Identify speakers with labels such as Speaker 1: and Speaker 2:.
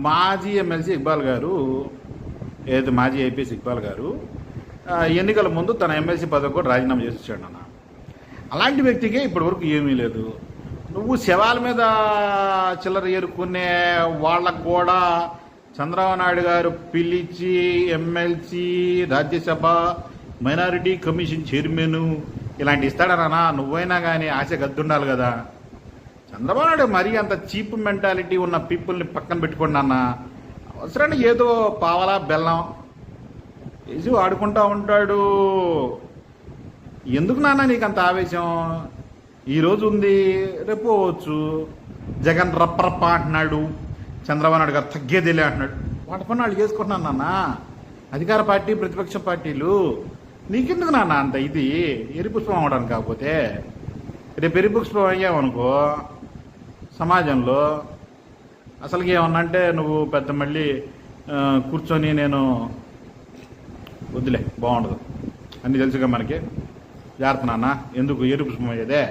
Speaker 1: మాజీ ఎమ్మెల్సీ ఇక్బాల్ గారు, ఏదైతే మాజీ ఐపీఎస్ ఇక్బాల్ గారు ఎన్నికల ముందు తన ఎమ్మెల్సీ పదవి కూడా రాజీనామా చేసి వచ్చాడు అన్న. అలాంటి వ్యక్తికే ఇప్పటివరకు ఏమీ లేదు. నువ్వు శవాల మీద చిల్లర ఏరుకునే వాళ్ళకు కూడా చంద్రబాబు నాయుడు గారు పిలిచి MLC, Rajya Sabha, minority commission chairman ఇలాంటి ఇస్తాడనా? నువ్వైనా కానీ ఆశ గద్దుండాలి కదా. చంద్రబాబు నాయుడు మరీ అంత చీప్ మెంటాలిటీ ఉన్న పీపుల్ని పక్కన పెట్టుకోండి అన్న. అవసరానికి ఏదో పావలా బెల్లం వేసి వాడుకుంటా ఉంటాడు. ఎందుకు నాన్న నీకు అంత ఆవేశం? ఈరోజు ఉంది, రేపు పోవచ్చు. జగన్ రప్పరప్ప అంటున్నాడు, చంద్రబాబు నాయుడు గారు తగ్గేదిలే అంటున్నాడు. వాటి పని వాళ్ళు చేసుకుంటున్నాను నాన్న. అధికార పార్టీ, ప్రతిపక్ష పార్టీలు నీకెందుకు నాన్న అంత ఇది? ఎరిపుష్పం అవ్వడానికి కాకపోతే రేపు ఎరిపుష్పం అయ్యావనుకో సమాజంలో అసలుకి ఏమన్నా అంటే నువ్వు పెద్ద మళ్ళీ కూర్చొని నేను వద్దులే బాగుండదు అన్నీ తెలుసుగా మనకి. జాగ్రత్త నాన్న, ఎందుకు ఎరుపుష్పం అయ్యేదే.